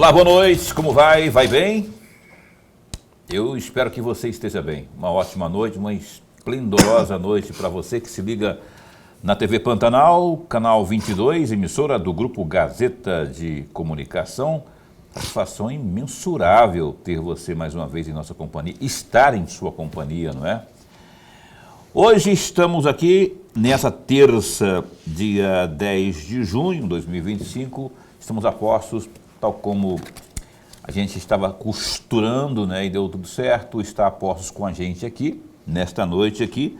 Olá, boa noite, como vai? Vai bem? Eu espero que você esteja bem. Uma ótima noite, uma esplendorosa noite para você que se liga na TV Pantanal, canal 22, emissora do Grupo Gazeta de Comunicação. Satisfação imensurável ter você mais uma vez em nossa companhia, estar em sua companhia, não é? Hoje estamos aqui, nessa terça, dia 10 de junho de 2025, estamos a postos, tal como a gente estava costurando, né, e deu tudo certo, está a postos com a gente aqui, nesta noite aqui,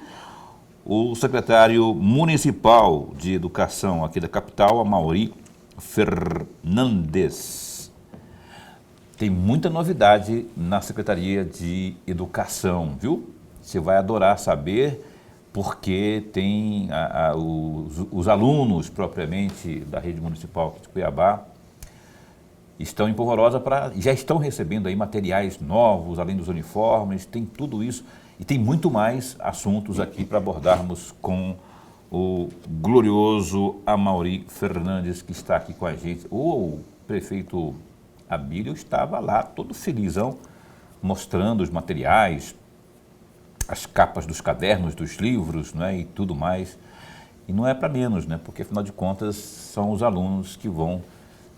o secretário municipal de educação aqui da capital, Amaury Fernandes. Tem muita novidade na Secretaria de Educação, viu? Você vai adorar saber, porque tem os alunos propriamente da rede municipal de Cuiabá estão em polvorosa já estão recebendo aí materiais novos, além dos uniformes, tem tudo isso e tem muito mais assuntos aqui para abordarmos com o glorioso Amaury Fernandes, que está aqui com a gente. O prefeito Abílio estava lá todo felizão, mostrando os materiais, as capas dos cadernos, dos livros, né, e tudo mais. E não é para menos, né, porque afinal de contas são os alunos que vão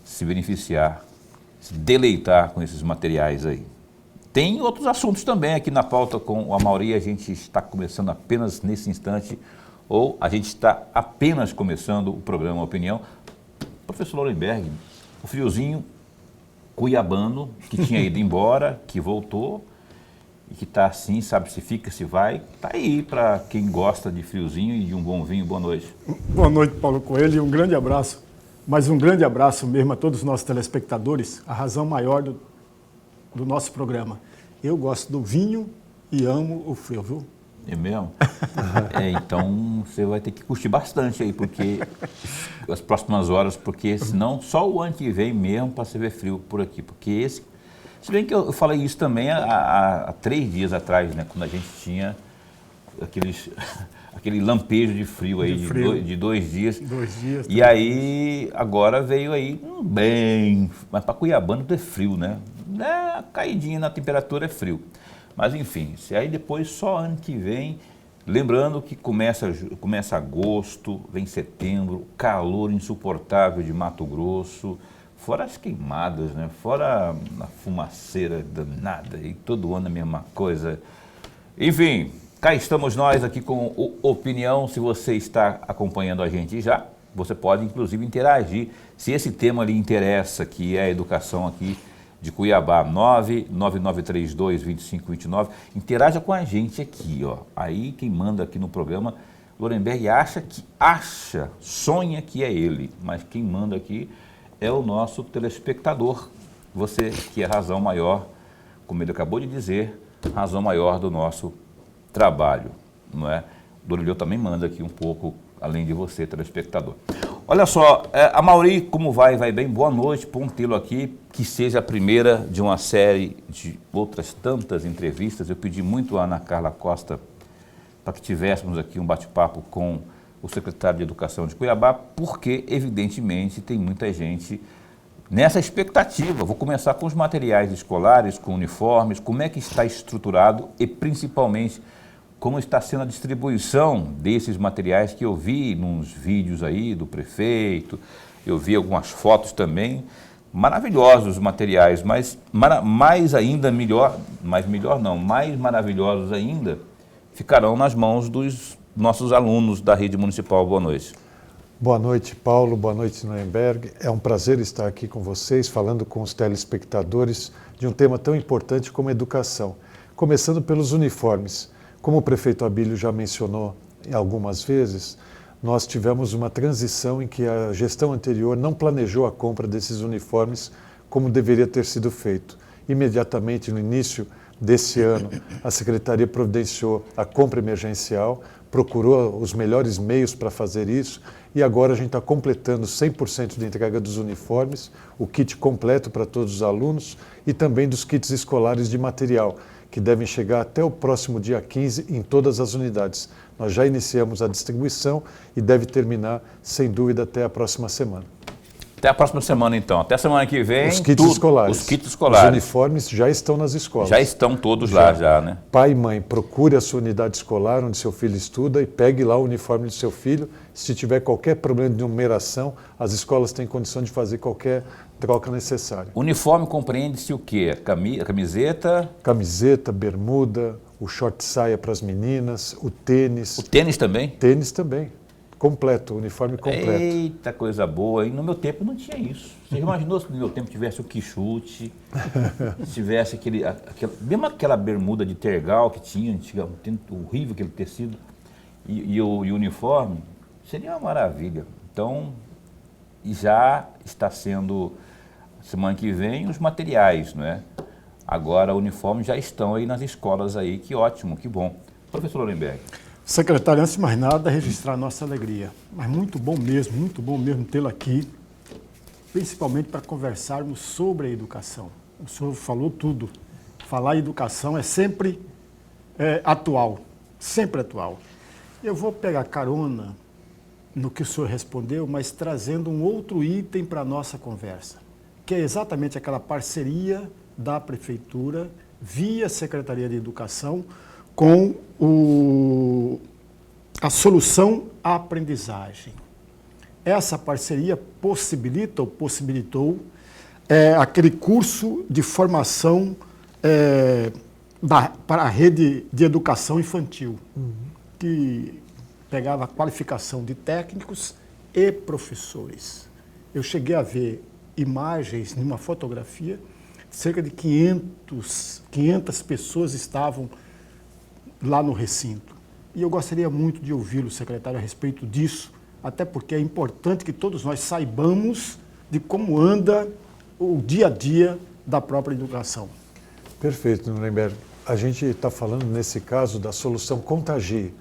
se beneficiar, se deleitar com esses materiais aí. Tem outros assuntos também aqui na pauta com o Amaury, a gente está começando apenas nesse instante, ou a gente está apenas começando o programa Opinião. Professor Lorenberg, o friozinho cuiabano, que tinha ido embora, que voltou, e que está assim, sabe se fica, se vai, está aí para quem gosta de friozinho e de um bom vinho. Boa noite. Boa noite, Paulo Coelho, e um grande abraço, mas um grande abraço mesmo a todos os nossos telespectadores, a razão maior do nosso programa. Eu gosto do vinho e amo o frio, viu? É mesmo? Então você vai ter que curtir bastante aí, porque as próximas horas, porque senão só o ano que vem mesmo para você ver frio por aqui, porque esse... Se bem que eu falei isso também há 3 dias atrás, né, quando a gente tinha aquele lampejo de frio aí, de 2 dias. 2 dias. E aí, agora veio aí bem, mas para Cuiabano é frio, né? A caidinha na temperatura é frio. Mas enfim, se aí depois só ano que vem, lembrando que começa agosto, vem setembro, calor insuportável de Mato Grosso, fora as queimadas, né? Fora a fumaceira danada, e todo ano a mesma coisa. Enfim, cá estamos nós aqui com o Opinião. Se você está acompanhando a gente já, você pode inclusive interagir. Se esse tema lhe interessa, que é a educação aqui de Cuiabá, 99932-2529, interaja com a gente aqui, ó. Aí quem manda aqui no programa, Lorenberg sonha que é ele, mas quem manda aqui é o nosso telespectador. Você que é a razão maior, como ele acabou de dizer, razão maior do nosso trabalho, não é? O Dorilhão também manda aqui um pouco, além de você, telespectador. Olha só, Amaury, como vai? Vai bem? Boa noite, bom tê-lo aqui, que seja a primeira de uma série de outras tantas entrevistas. Eu pedi muito a Ana Carla Costa para que tivéssemos aqui um bate-papo com o secretário de Educação de Cuiabá, porque, evidentemente, tem muita gente nessa expectativa. Vou começar com os materiais escolares, com uniformes, como é que está estruturado e, principalmente, como está sendo a distribuição desses materiais que eu vi nos vídeos aí do prefeito, eu vi algumas fotos também, maravilhosos materiais, mas mais maravilhosos ainda ficarão nas mãos dos nossos alunos da rede municipal. Boa noite. Boa noite, Paulo. Boa noite, Lorenberg. É um prazer estar aqui com vocês, falando com os telespectadores de um tema tão importante como educação. Começando pelos uniformes. Como o prefeito Abílio já mencionou algumas vezes, nós tivemos uma transição em que a gestão anterior não planejou a compra desses uniformes como deveria ter sido feito. Imediatamente, no início desse ano, a Secretaria providenciou a compra emergencial, procurou os melhores meios para fazer isso e agora a gente está completando 100% de entrega dos uniformes, o kit completo para todos os alunos e também dos kits escolares de material, que devem chegar até o próximo dia 15 em todas as unidades. Nós já iniciamos a distribuição e deve terminar, sem dúvida, até a próxima semana. Até a próxima semana, então. Até a semana que vem, Os kits escolares. Os kits escolares. Os uniformes já estão nas escolas. Já estão todos lá, já, né? Pai e mãe, procure a sua unidade escolar onde seu filho estuda e pegue lá o uniforme do seu filho. Se tiver qualquer problema de numeração, as escolas têm condição de fazer qualquer troca necessária. Uniforme compreende-se o quê? A camiseta? Camiseta, bermuda, o short saia para as meninas, o tênis. O tênis também? Tênis também. Completo, uniforme completo. Eita, coisa boa. E no meu tempo não tinha isso. Você imaginou se no meu tempo tivesse o quichute, se tivesse mesmo aquela bermuda de tergal que tinha, horrível aquele tecido, e o uniforme, seria uma maravilha. Então, já está sendo, semana que vem, os materiais, não é? Agora, o uniforme já estão aí nas escolas aí, que ótimo, que bom. Professor Lorenberg. Secretário, antes de mais nada, registrar a nossa alegria. Mas muito bom mesmo tê-lo aqui, principalmente para conversarmos sobre a educação. O senhor falou tudo. Falar em educação é sempre atual, sempre atual. Eu vou pegar carona no que o senhor respondeu, mas trazendo um outro item para a nossa conversa, que é exatamente aquela parceria da Prefeitura, via Secretaria de Educação, com a solução à aprendizagem. Essa parceria possibilitou aquele curso de formação para a rede de educação infantil, que pegava a qualificação de técnicos e professores. Eu cheguei a ver imagens numa fotografia, cerca de 500 pessoas estavam lá no recinto. E eu gostaria muito de ouvi-lo, secretário, a respeito disso, até porque é importante que todos nós saibamos de como anda o dia a dia da própria educação. Perfeito, Nuremberg. A gente está falando, nesse caso, da solução Contagie.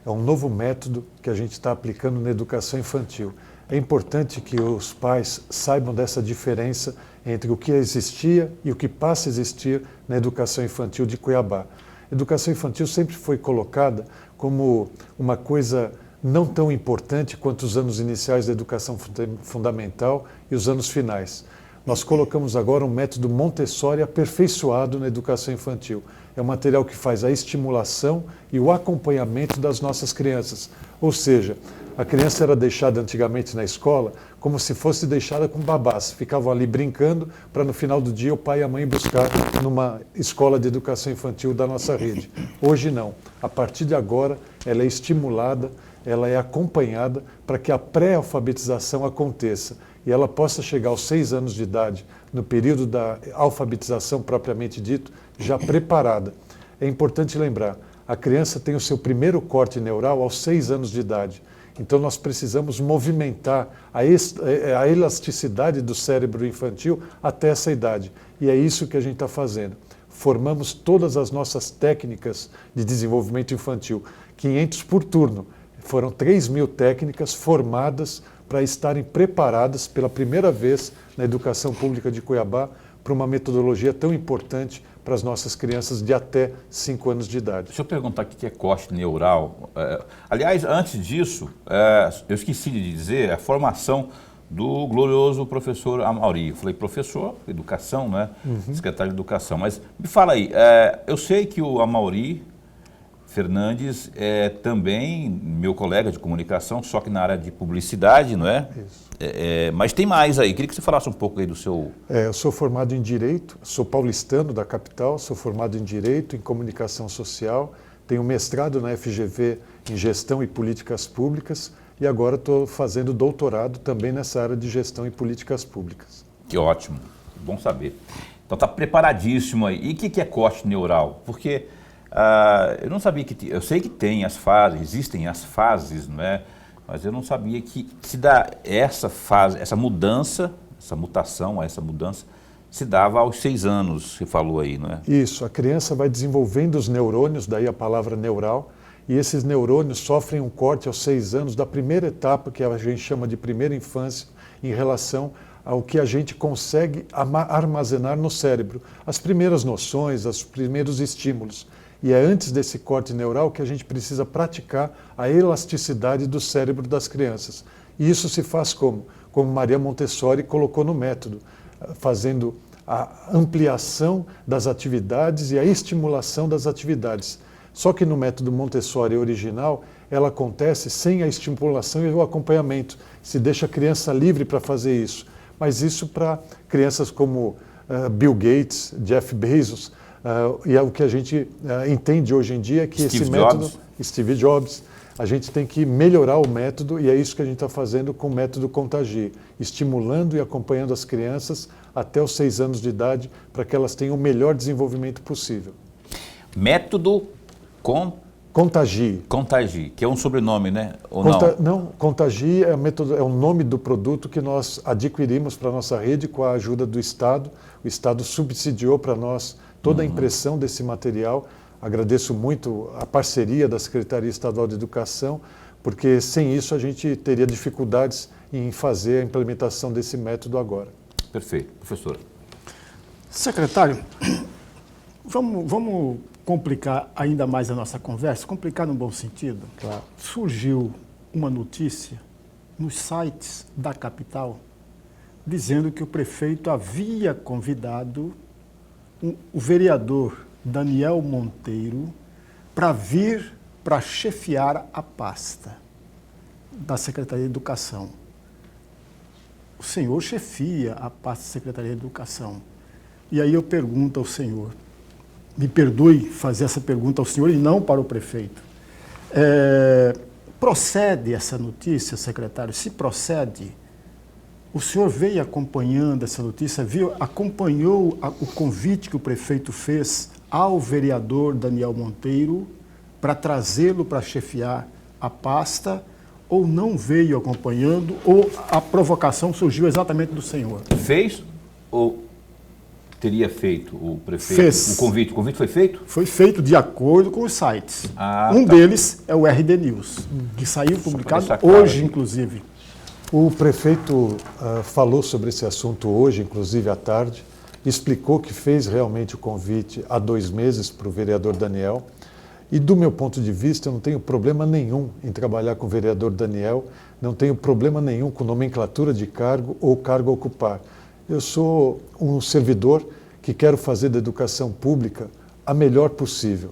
É um novo método que a gente está aplicando na educação infantil. É importante que os pais saibam dessa diferença entre o que existia e o que passa a existir na educação infantil de Cuiabá. A educação infantil sempre foi colocada como uma coisa não tão importante quanto os anos iniciais da educação fundamental e os anos finais. Nós colocamos agora um método Montessori aperfeiçoado na educação infantil. É um material que faz a estimulação e o acompanhamento das nossas crianças. Ou seja, a criança era deixada antigamente na escola como se fosse deixada com babás. Ficavam ali brincando para no final do dia o pai e a mãe buscar numa escola de educação infantil da nossa rede. Hoje não. A partir de agora ela é estimulada, ela é acompanhada para que a pré-alfabetização aconteça e ela possa chegar aos 6 anos de idade, no período da alfabetização propriamente dito, já preparada. É importante lembrar, a criança tem o seu primeiro corte neural aos 6 anos de idade. Então nós precisamos movimentar a elasticidade do cérebro infantil até essa idade. E é isso que a gente está fazendo. Formamos todas as nossas técnicas de desenvolvimento infantil, 500 por turno. Foram 3.000 técnicas formadas para estarem preparadas pela primeira vez na educação pública de Cuiabá para uma metodologia tão importante para as nossas crianças de até 5 anos de idade. Deixa eu perguntar o que é corte neural. Aliás, antes disso, eu esqueci de dizer a formação do glorioso professor Amaury. Eu falei professor, educação, né? Secretário de Educação. Mas me fala aí, eu sei que o Amaury Fernandes é também meu colega de comunicação, só que na área de publicidade, não é? Isso. Mas tem mais aí. Queria que você falasse um pouco aí do seu... Eu sou formado em Direito, sou paulistano da capital, sou formado em Direito, em Comunicação Social, tenho mestrado na FGV em Gestão e Políticas Públicas e agora estou fazendo doutorado também nessa área de Gestão e Políticas Públicas. Que ótimo, bom saber. Então está preparadíssimo aí. E o que é corte neural? Porque eu não sabia que... Eu sei que tem as fases, existem as fases, não é? Mas eu não sabia que se dá essa fase, essa mudança, essa mutação, essa mudança, se dava aos 6 anos, você falou aí, não é? Isso, a criança vai desenvolvendo os neurônios, daí a palavra neural, e esses neurônios sofrem um corte aos 6 anos da primeira etapa, que a gente chama de primeira infância, em relação ao que a gente consegue armazenar no cérebro, as primeiras noções, os primeiros estímulos. E é antes desse corte neural que a gente precisa praticar a elasticidade do cérebro das crianças. E isso se faz como? Como Maria Montessori colocou no método, fazendo a ampliação das atividades e a estimulação das atividades. Só que no método Montessori original, ela acontece sem a estimulação e o acompanhamento. Se deixa a criança livre para fazer isso. Mas isso para crianças como Bill Gates, Jeff Bezos, e é o que a gente entende hoje em dia é que esse método, Steve Jobs, a gente tem que melhorar o método e é isso que a gente está fazendo com o método Contagie, estimulando e acompanhando as crianças até os 6 anos de idade para que elas tenham o melhor desenvolvimento possível. Método Contagie. Contagie, que é um sobrenome, né? Ou não, Contagie é o nome do produto que nós adquirimos para a nossa rede com a ajuda do Estado. O Estado subsidiou para nós toda a impressão desse material. Agradeço muito a parceria da Secretaria Estadual de Educação, porque sem isso a gente teria dificuldades em fazer a implementação desse método agora. Perfeito. Professora. Secretário, vamos complicar ainda mais a nossa conversa, complicar no bom sentido. Claro. Surgiu uma notícia nos sites da capital dizendo que o prefeito havia convidado o vereador Daniel Monteiro para vir para chefiar a pasta da Secretaria de Educação. O senhor chefia a pasta da Secretaria de Educação. E aí eu pergunto ao senhor, me perdoe fazer essa pergunta ao senhor e não para o prefeito. Procede essa notícia, secretário? Se procede, o senhor veio acompanhando essa notícia, acompanhou o convite que o prefeito fez ao vereador Daniel Monteiro para trazê-lo para chefiar a pasta, ou não veio acompanhando, ou a provocação surgiu exatamente do senhor? Fez ou teria feito o prefeito? Fez. O convite foi feito? Foi feito de acordo com os sites. Tá. Deles é o RD News, que saiu publicado hoje, inclusive. O prefeito falou sobre esse assunto hoje, inclusive à tarde, explicou que fez realmente o convite há 2 meses para o vereador Daniel. E do meu ponto de vista, eu não tenho problema nenhum em trabalhar com o vereador Daniel, não tenho problema nenhum com nomenclatura de cargo ou cargo a ocupar. Eu sou um servidor que quero fazer da educação pública a melhor possível.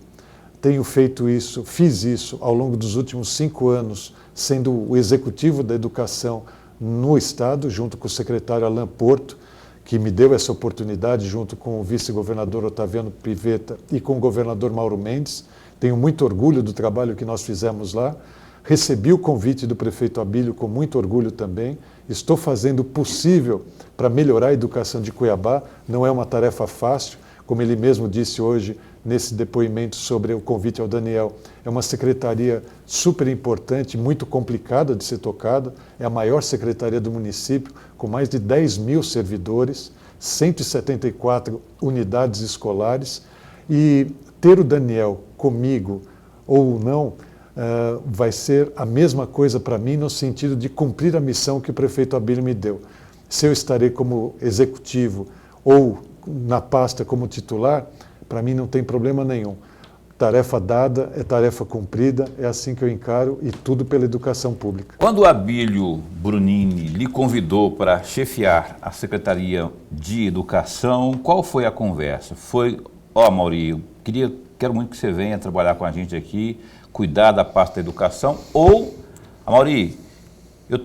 Tenho feito isso, fiz isso ao longo dos últimos 5 anos, sendo o executivo da educação no Estado, junto com o secretário Alain Porto, que me deu essa oportunidade, junto com o vice-governador Otaviano Pivetta e com o governador Mauro Mendes. Tenho muito orgulho do trabalho que nós fizemos lá. Recebi o convite do prefeito Abílio com muito orgulho também. Estou fazendo o possível para melhorar a educação de Cuiabá. Não é uma tarefa fácil, como ele mesmo disse hoje nesse depoimento sobre o convite ao Daniel. É uma secretaria super importante, muito complicada de ser tocada. É a maior secretaria do município, com mais de 10 mil servidores, 174 unidades escolares. E ter o Daniel comigo ou não, vai ser a mesma coisa para mim no sentido de cumprir a missão que o prefeito Abílio me deu. Se eu estarei como executivo ou na pasta como titular, para mim não tem problema nenhum. Tarefa dada é tarefa cumprida, é assim que eu encaro e tudo pela educação pública. Quando o Abílio Brunini lhe convidou para chefiar a Secretaria de Educação, qual foi a conversa? Foi, Mauri, quero muito que você venha trabalhar com a gente aqui, cuidar da pasta da educação, ou, Mauri,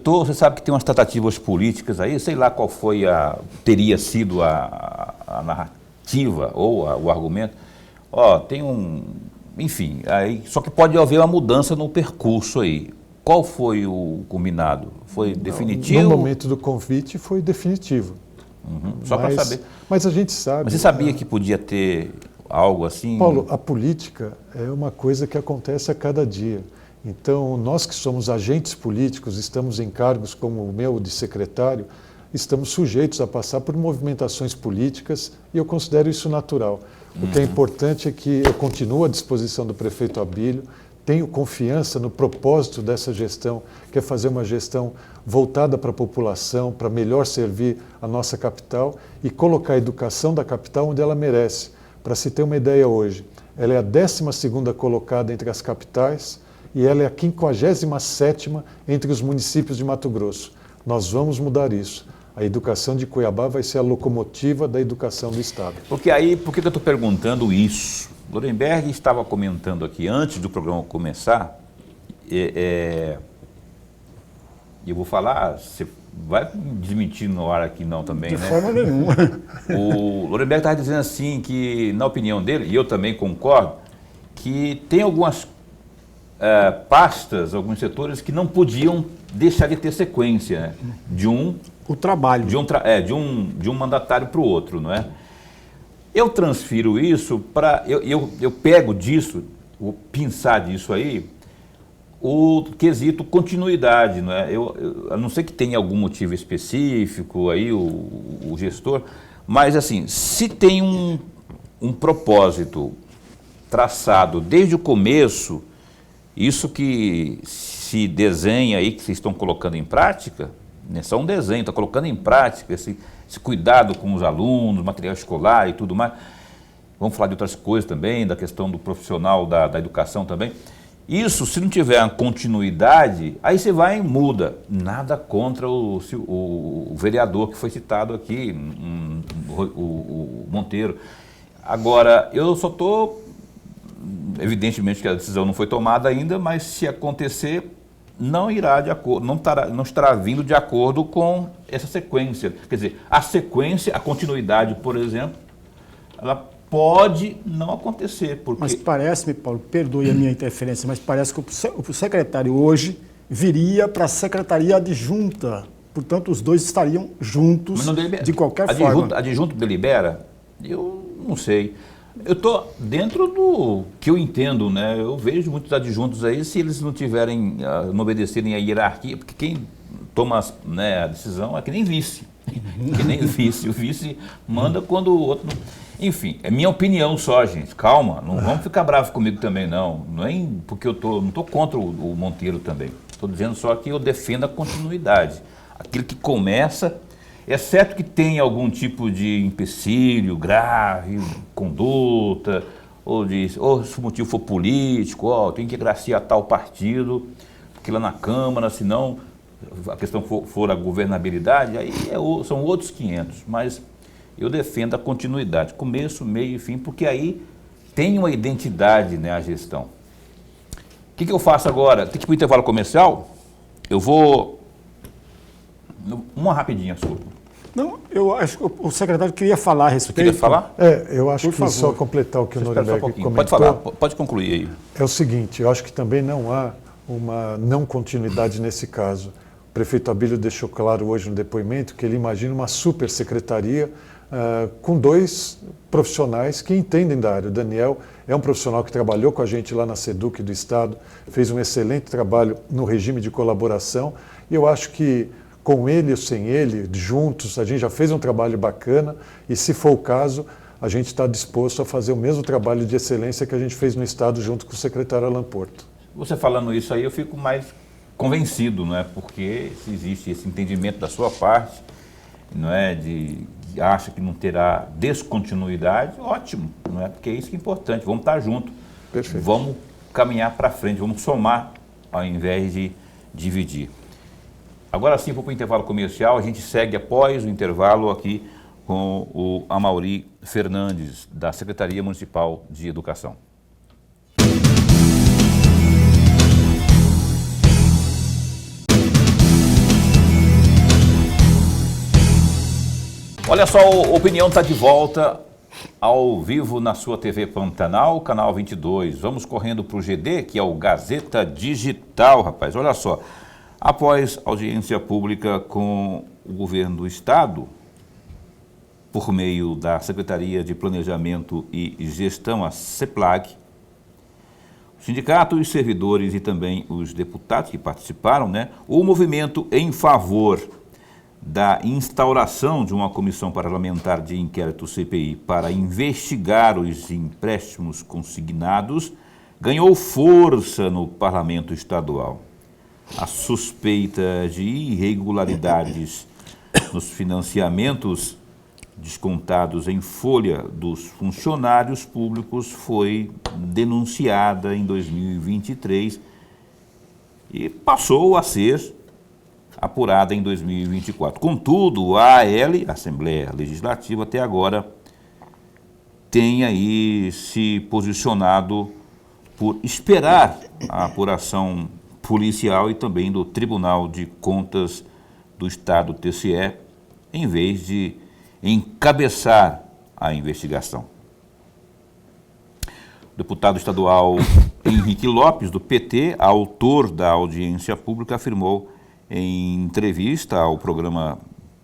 você sabe que tem umas tratativas políticas aí, sei lá qual foi teria sido a narrativa ou o argumento, enfim, aí, só que pode haver uma mudança no percurso aí. Qual foi o combinado? Foi definitivo? No momento do convite foi definitivo. Só para saber. Mas a gente sabe... Mas você sabia que podia ter algo assim? Paulo, a política é uma coisa que acontece a cada dia. Então, nós que somos agentes políticos, estamos em cargos como o meu de secretário, estamos sujeitos a passar por movimentações políticas e eu considero isso natural. O que é importante é que eu continuo à disposição do prefeito Abílio, tenho confiança no propósito dessa gestão, que é fazer uma gestão voltada para a população, para melhor servir a nossa capital e colocar a educação da capital onde ela merece. Para se ter uma ideia hoje, ela é a 12ª colocada entre as capitais e ela é a 57ª entre os municípios de Mato Grosso. Nós vamos mudar isso. A educação de Cuiabá vai ser a locomotiva da educação do Estado. Porque aí, por que eu estou perguntando isso? Lorenberg estava comentando aqui, antes do programa começar, eu vou falar, você vai me desmentir no ar aqui não também, De né? forma nenhuma. O Lorenberg estava dizendo assim que, na opinião dele, e eu também concordo, que tem algumas pastas, alguns setores que não podiam deixar de ter sequência, né? O trabalho. De um mandatário para o outro, não é? Eu transfiro isso para... Eu pego disso, vou pensar disso aí, o quesito continuidade, não é? A não ser que tenha algum motivo específico aí, o gestor, mas assim, se tem um propósito traçado desde o começo, isso que se desenha aí, que vocês estão colocando em prática, não é só um desenho, está colocando em prática esse cuidado com os alunos, material escolar e tudo mais. Vamos falar de outras coisas também, da questão do profissional da educação também. Isso, se não tiver uma continuidade, aí você vai e muda. Nada contra o vereador que foi citado aqui, o Monteiro. Agora, eu só estou... Evidentemente que a decisão não foi tomada ainda, mas se acontecer, não irá de acordo, não estará vindo de acordo com essa sequência. Quer dizer, a sequência, a continuidade, por exemplo, ela pode não acontecer. Porque... Mas parece-me, Paulo, perdoe a minha interferência, mas parece que o secretário hoje viria para a secretaria adjunta. Portanto, os dois estariam juntos de qualquer forma. Adjunto delibera? Eu não sei. Eu estou dentro do que eu entendo, né? Eu vejo muitos adjuntos aí, se eles não tiverem, não obedecerem à hierarquia, porque quem toma, né, a decisão é que nem vice. Que nem vice. O vice manda quando o outro não... Enfim, é minha opinião só, gente. Calma, não vamos ficar bravos comigo também, não. Não é porque não estou contra o Monteiro também. Estou dizendo só que eu defendo a continuidade. Aquilo que começa... Exceto que tenha algum tipo de empecilho grave, conduta, ou se o motivo for político, tem que agraciar tal partido, porque lá na Câmara, senão a questão for a governabilidade, aí são outros 500. Mas eu defendo a continuidade, começo, meio e fim, porque aí tem uma identidade, né, a gestão. O que eu faço agora? Tem que ir para o intervalo comercial? Eu vou... Uma rapidinha sua. Não, eu acho que o secretário queria falar a respeito. Você queria falar? Eu acho que só completar o que o Norimberg comentou. Pode falar, pode concluir aí. É o seguinte, eu acho que também não há uma não continuidade nesse caso. O prefeito Abílio deixou claro hoje no depoimento que ele imagina uma super secretaria com 2 profissionais que entendem da área. O Daniel é um profissional que trabalhou com a gente lá na SEDUC do Estado, fez um excelente trabalho no regime de colaboração, e eu acho que com ele ou sem ele, juntos, a gente já fez um trabalho bacana e, se for o caso, a gente está disposto a fazer o mesmo trabalho de excelência que a gente fez no Estado junto com o secretário Alan Porto. Você falando isso aí, eu fico mais convencido, não é? Porque se existe esse entendimento da sua parte, não é? Acha que não terá descontinuidade, ótimo, não é? Porque é isso que é importante, vamos estar juntos. Perfeito. Vamos caminhar para frente, vamos somar ao invés de dividir. Agora sim, vou para o intervalo comercial, a gente segue após o intervalo aqui com o Amaury Fernandes, da Secretaria Municipal de Educação. Olha só, a Opinião está de volta ao vivo na sua TV Pantanal, canal 22. Vamos correndo para o GD, que é o Gazeta Digital, rapaz. Olha só. Após audiência pública com o governo do Estado, por meio da Secretaria de Planejamento e Gestão, a CEPLAG, o sindicato, os servidores e também os deputados que participaram, né, o movimento em favor da instauração de uma comissão parlamentar de inquérito CPI para investigar os empréstimos consignados ganhou força no Parlamento Estadual. A suspeita de irregularidades nos financiamentos descontados em folha dos funcionários públicos foi denunciada em 2023 e passou a ser apurada em 2024. Contudo, a AL, a Assembleia Legislativa, até agora tem aí se posicionado por esperar a apuração policial e também do Tribunal de Contas do Estado, TCE, em vez de encabeçar a investigação. O deputado estadual Henrique Lopes, do PT, autor da audiência pública, afirmou em entrevista ao programa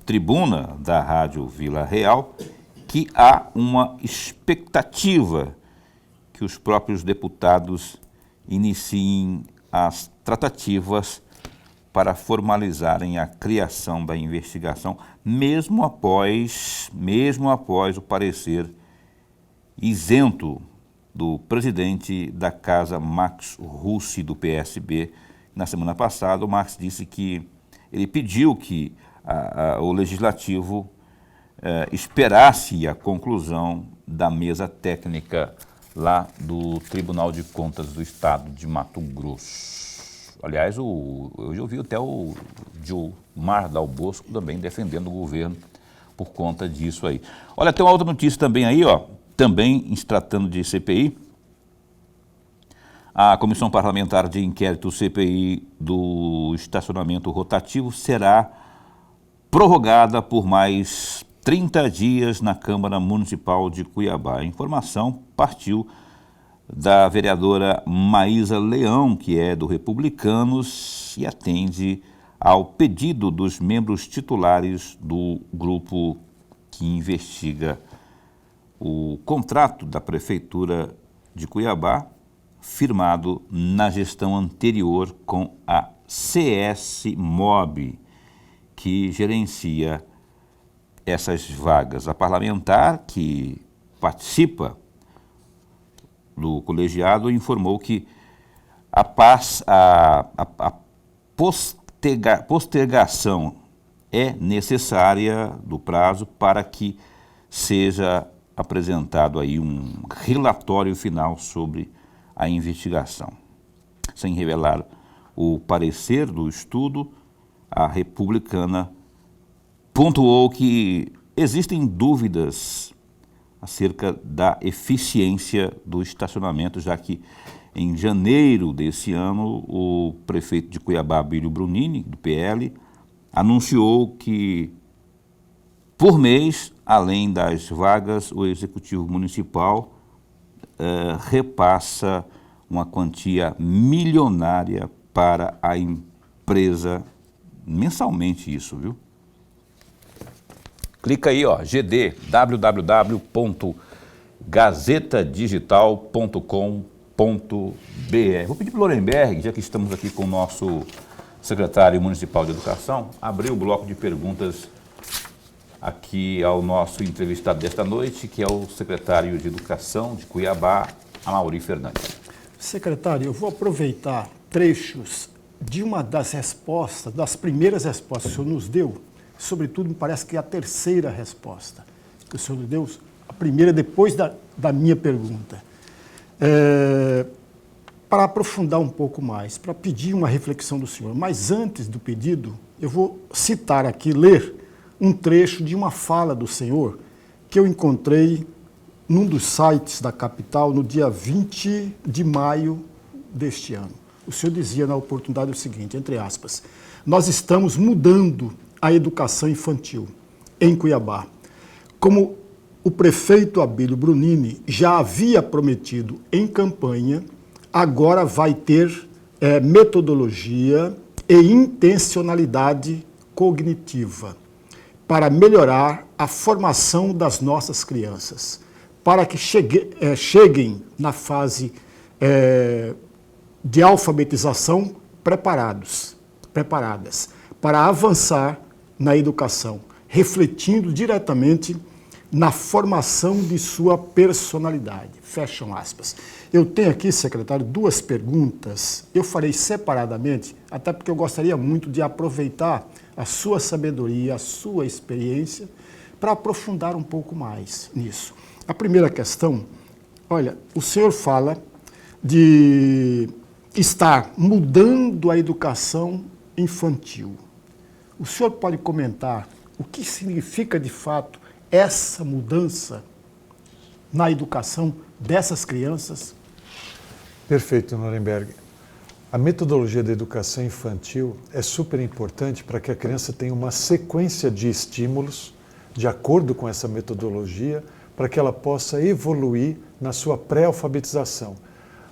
Tribuna da Rádio Vila Real que há uma expectativa que os próprios deputados iniciem as tratativas para formalizarem a criação da investigação, mesmo após o parecer isento do presidente da Casa, Max Russi, do PSB. Na semana passada, o Max disse que ele pediu que o Legislativo esperasse a conclusão da mesa técnica lá do Tribunal de Contas do Estado de Mato Grosso. Aliás, hoje eu vi até o Gilmar Dal Bosco também defendendo o governo por conta disso aí. Olha, tem uma outra notícia também aí, ó, também se tratando de CPI. A Comissão Parlamentar de Inquérito CPI do estacionamento rotativo será prorrogada por mais 30 dias na Câmara Municipal de Cuiabá. A informação partiu da vereadora Maísa Leão, que é do Republicanos, e atende ao pedido dos membros titulares do grupo que investiga o contrato da Prefeitura de Cuiabá, firmado na gestão anterior com a CS Mob, que gerencia essas vagas. A parlamentar que participa do colegiado informou que a postergação é necessária do prazo para que seja apresentado aí um relatório final sobre a investigação. Sem revelar o parecer do estudo, a republicana pontuou que existem dúvidas acerca da eficiência do estacionamento, já que em janeiro desse ano o prefeito de Cuiabá, Abílio Brunini, do PL, anunciou que por mês, além das vagas, o Executivo Municipal repassa uma quantia milionária para a empresa, mensalmente isso, viu? Clica aí, ó, GD, www.gazetadigital.com.br. Vou pedir para o Lorenberg, já que estamos aqui com o nosso secretário municipal de Educação, abrir o bloco de perguntas aqui ao nosso entrevistado desta noite, que é o secretário de Educação de Cuiabá, Amaury Fernandes. Secretário, eu vou aproveitar trechos de uma das respostas, das primeiras respostas que o senhor nos deu, sobretudo me parece que é a terceira resposta que o senhor nos deu, a primeira depois da minha pergunta. Para aprofundar um pouco mais, para pedir uma reflexão do senhor, mas antes do pedido, eu vou citar aqui, ler um trecho de uma fala do senhor que eu encontrei num dos sites da capital no dia 20 de maio deste ano. O senhor dizia na oportunidade o seguinte, entre aspas, nós estamos mudando a educação infantil em Cuiabá. Como o prefeito Abílio Brunini já havia prometido em campanha, agora vai ter metodologia e intencionalidade cognitiva para melhorar a formação das nossas crianças, para que cheguem na fase de alfabetização preparadas, para avançar na educação, refletindo diretamente na formação de sua personalidade. Fecham aspas. Eu tenho aqui, secretário, duas perguntas. Eu farei separadamente, até porque eu gostaria muito de aproveitar a sua sabedoria, a sua experiência, para aprofundar um pouco mais nisso. A primeira questão, olha, o senhor fala de está mudando a educação infantil. O senhor pode comentar o que significa, de fato, essa mudança na educação dessas crianças? Perfeito, Nuremberg. A metodologia da educação infantil é super importante para que a criança tenha uma sequência de estímulos de acordo com essa metodologia, para que ela possa evoluir na sua pré-alfabetização.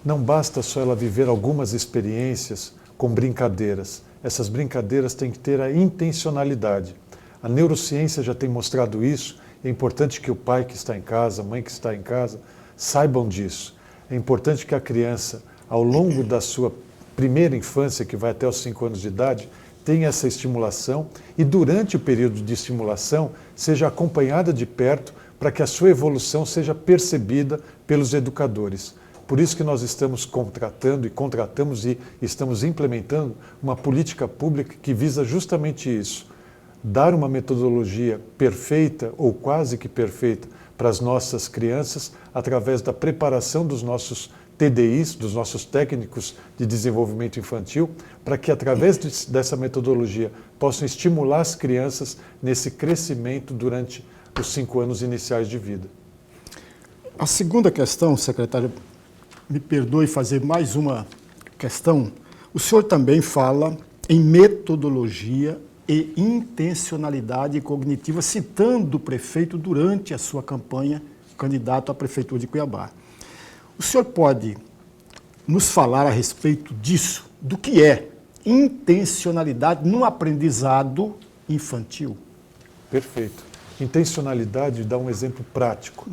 Não basta só ela viver algumas experiências com brincadeiras. Essas brincadeiras têm que ter a intencionalidade. A neurociência já tem mostrado isso. É importante que o pai que está em casa, a mãe que está em casa, saibam disso. É importante que a criança, ao longo da sua primeira infância, que vai até os 5 anos de idade, tenha essa estimulação e durante o período de estimulação seja acompanhada de perto para que a sua evolução seja percebida pelos educadores. Por isso que nós estamos contratamos e estamos implementando uma política pública que visa justamente isso, dar uma metodologia perfeita ou quase que perfeita para as nossas crianças através da preparação dos nossos TDIs, dos nossos técnicos de desenvolvimento infantil, para que através dessa metodologia possam estimular as crianças nesse crescimento durante os 5 anos iniciais de vida. A segunda questão, secretário, me perdoe fazer mais uma questão. O senhor também fala em metodologia e intencionalidade cognitiva, citando o prefeito durante a sua campanha candidato à Prefeitura de Cuiabá. O senhor pode nos falar a respeito disso, do que é intencionalidade no aprendizado infantil? Perfeito. Intencionalidade dá um exemplo prático.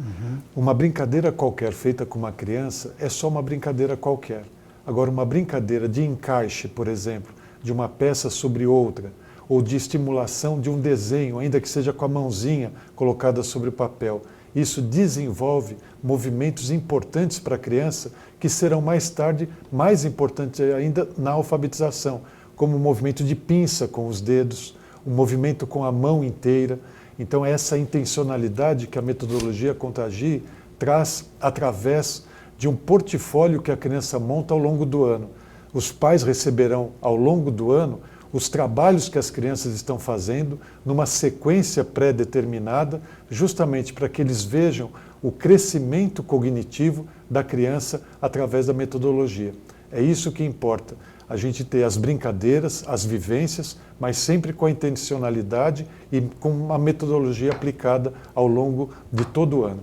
Uma brincadeira qualquer feita com uma criança é só uma brincadeira qualquer. Agora, uma brincadeira de encaixe, por exemplo, de uma peça sobre outra, ou de estimulação de um desenho, ainda que seja com a mãozinha colocada sobre o papel, isso desenvolve movimentos importantes para a criança que serão mais tarde mais importantes ainda na alfabetização, como o movimento de pinça com os dedos, o movimento com a mão inteira. Então, essa intencionalidade que a metodologia Contagir traz através de um portfólio que a criança monta ao longo do ano. Os pais receberão ao longo do ano os trabalhos que as crianças estão fazendo numa sequência pré-determinada, justamente para que eles vejam o crescimento cognitivo da criança através da metodologia. É isso que importa, a gente ter as brincadeiras, as vivências, mas sempre com a intencionalidade e com uma metodologia aplicada ao longo de todo o ano.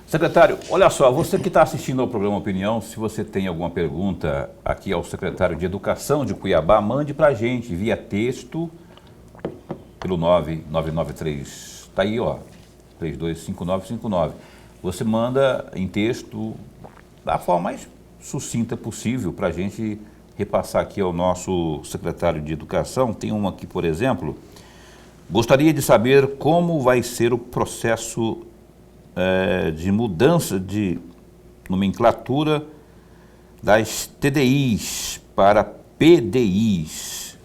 Secretário, olha só, você que está assistindo ao programa Opinião, se você tem alguma pergunta aqui ao secretário de Educação de Cuiabá, mande para a gente via texto pelo 9993, está aí, ó, 325959. Você manda em texto da forma mais sucinta possível para a gente repassar aqui ao nosso secretário de Educação. Tem uma aqui, por exemplo, gostaria de saber como vai ser o processo de mudança de nomenclatura das TDIs para PDIs,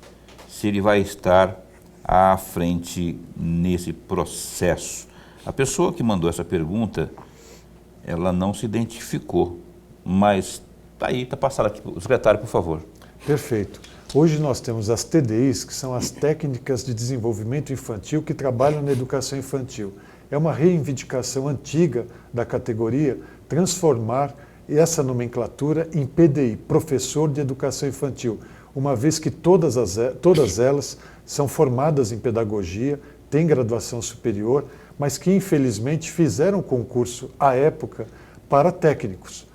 se ele vai estar à frente nesse processo. A pessoa que mandou essa pergunta, ela não se identificou, mas está aí, está passado aqui. O secretário, por favor. Perfeito. Hoje nós temos as TDIs, que são as técnicas de desenvolvimento infantil que trabalham na educação infantil. É uma reivindicação antiga da categoria transformar essa nomenclatura em PDI, Professor de Educação Infantil, uma vez que todas elas são formadas em pedagogia, têm graduação superior, mas que infelizmente fizeram concurso à época para técnicos.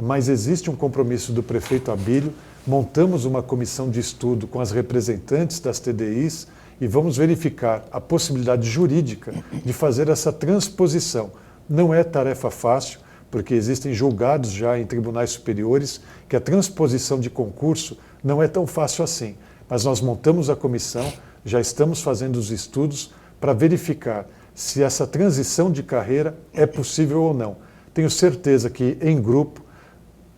Mas existe um compromisso do prefeito Abílio, montamos uma comissão de estudo com as representantes das TDIs e vamos verificar a possibilidade jurídica de fazer essa transposição. Não é tarefa fácil, porque existem julgados já em tribunais superiores que a transposição de concurso não é tão fácil assim. Mas nós montamos a comissão, já estamos fazendo os estudos para verificar se essa transição de carreira é possível ou não. Tenho certeza que em grupo,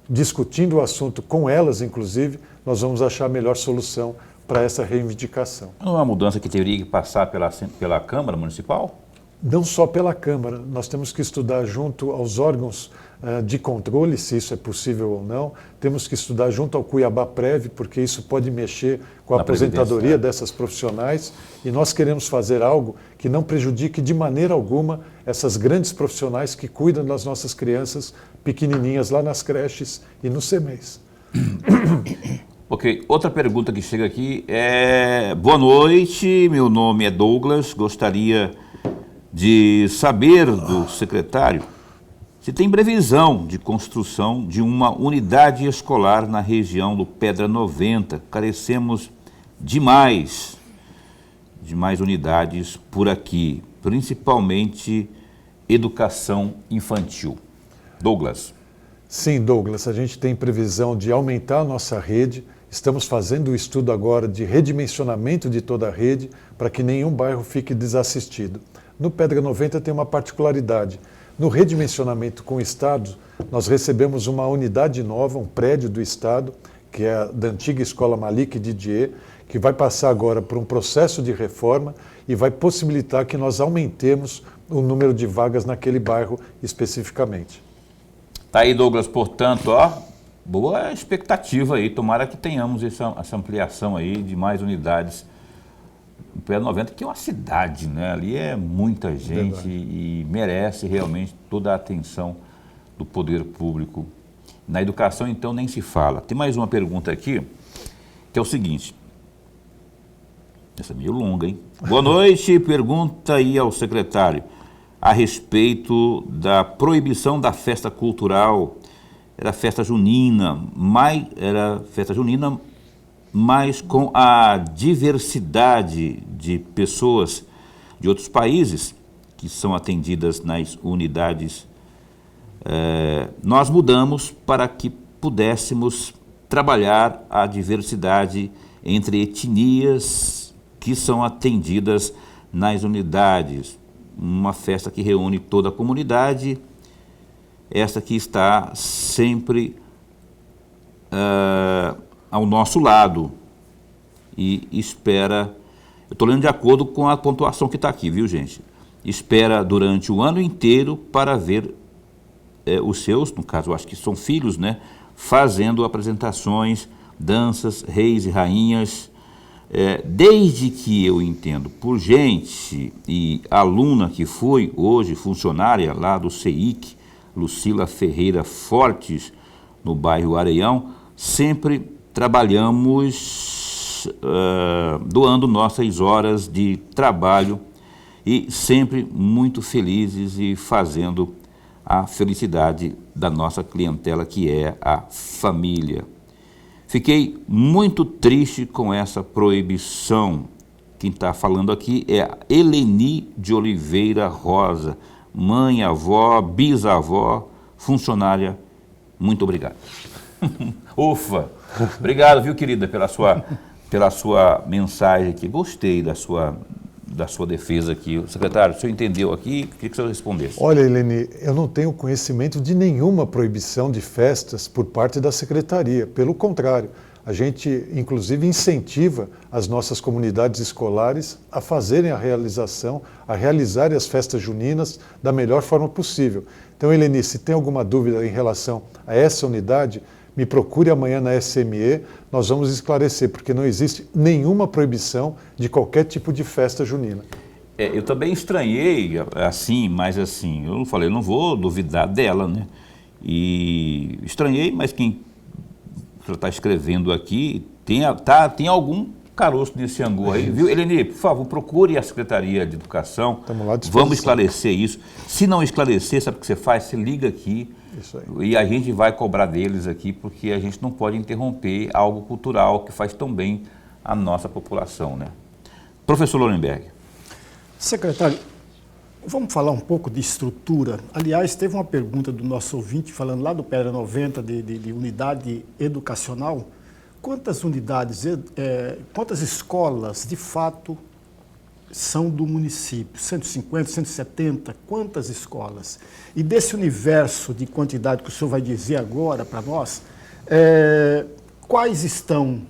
discutindo o assunto com elas, inclusive, nós vamos achar a melhor solução para essa reivindicação. Não é uma mudança que teria que passar pela Câmara Municipal? Não só pela Câmara, nós temos que estudar junto aos órgãos de controle, se isso é possível ou não. Temos que estudar junto ao Cuiabá Prev, porque isso pode mexer com a aposentadoria dessas profissionais. E nós queremos fazer algo que não prejudique de maneira alguma essas grandes profissionais que cuidam das nossas crianças pequenininhas lá nas creches e nos CMEs. Ok, outra pergunta que chega aqui é: boa noite, meu nome é Douglas, gostaria de saber do secretário se tem previsão de construção de uma unidade escolar na região do Pedra 90. Carecemos de mais unidades por aqui, principalmente educação infantil. Douglas. Sim, Douglas, a gente tem previsão de aumentar a nossa rede. Estamos fazendo o estudo agora de redimensionamento de toda a rede para que nenhum bairro fique desassistido. No Pedra 90 tem uma particularidade. No redimensionamento com o Estado, nós recebemos uma unidade nova, um prédio do Estado, que é a da antiga Escola Malik Didier, que vai passar agora por um processo de reforma e vai possibilitar que nós aumentemos o número de vagas naquele bairro especificamente. Tá aí, Douglas, portanto, ó, boa expectativa aí, tomara que tenhamos essa ampliação aí de mais unidades. O Pedra 90, que é uma cidade, né? Ali é muita gente e merece realmente toda a atenção do poder público. Na educação, então, nem se fala. Tem mais uma pergunta aqui, que é o seguinte. Essa é meio longa, hein? Boa noite, pergunta aí ao secretário a respeito da proibição da festa cultural. Era festa junina, mas com a diversidade de pessoas de outros países que são atendidas nas unidades, nós mudamos para que pudéssemos trabalhar a diversidade entre etnias que são atendidas nas unidades. Uma festa que reúne toda a comunidade, esta que está sempre ao nosso lado e espera, eu estou lendo de acordo com a pontuação que está aqui, viu, gente? Espera durante o ano inteiro para ver os seus, no caso, eu acho que são filhos, né? Fazendo apresentações, danças, reis e rainhas. Desde que eu entendo por gente e aluna que foi hoje funcionária lá do CEIC, Lucila Ferreira Fortes, no bairro Areião, sempre trabalhamos doando nossas horas de trabalho e sempre muito felizes e fazendo a felicidade da nossa clientela, que é a família. Fiquei muito triste com essa proibição. Quem está falando aqui é a Eleni de Oliveira Rosa, mãe, avó, bisavó, funcionária. Muito obrigado. Ufa! Obrigado, viu, querida, pela sua mensagem aqui. Gostei da sua defesa aqui. Secretário, o senhor entendeu aqui? Queria que o senhor respondesse. Olha, Eleni, eu não tenho conhecimento de nenhuma proibição de festas por parte da Secretaria. Pelo contrário, a gente, inclusive, incentiva as nossas comunidades escolares a fazerem a realizarem as festas juninas da melhor forma possível. Então, Eleni, se tem alguma dúvida em relação a essa unidade, me procure amanhã na SME, nós vamos esclarecer, porque não existe nenhuma proibição de qualquer tipo de festa junina. Eu também estranhei, assim, mas assim, eu não vou duvidar dela, né? E estranhei, mas quem está escrevendo aqui tem algum caroço nesse angu aí, viu? Eleni, por favor, procure a Secretaria de Educação. Estamos lá à disposição. Vamos esclarecer isso. Se não esclarecer, sabe o que você faz? Você liga aqui. Isso aí. E a gente vai cobrar deles aqui, porque a gente não pode interromper algo cultural que faz tão bem à nossa população, né? Professor Lorenberg. Secretário, vamos falar um pouco de estrutura. Aliás, teve uma pergunta do nosso ouvinte, falando lá do Pedra 90, de unidade educacional. Quantas unidades, quantas escolas, de fato, são do município? 150, 170? Quantas escolas? E desse universo de quantidade que o senhor vai dizer agora para nós, quais estão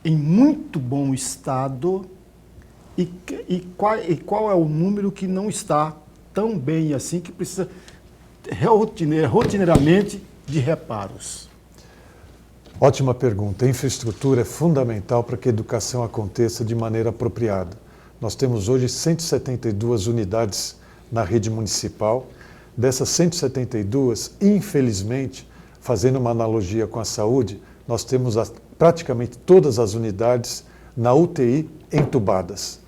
em muito bom estado e qual é o número que não está tão bem assim, que precisa rotineiramente de reparos? Ótima pergunta. A infraestrutura é fundamental para que a educação aconteça de maneira apropriada. Nós temos hoje 172 unidades na rede municipal. Dessas 172, infelizmente, fazendo uma analogia com a saúde, nós temos praticamente todas as unidades na UTI entubadas.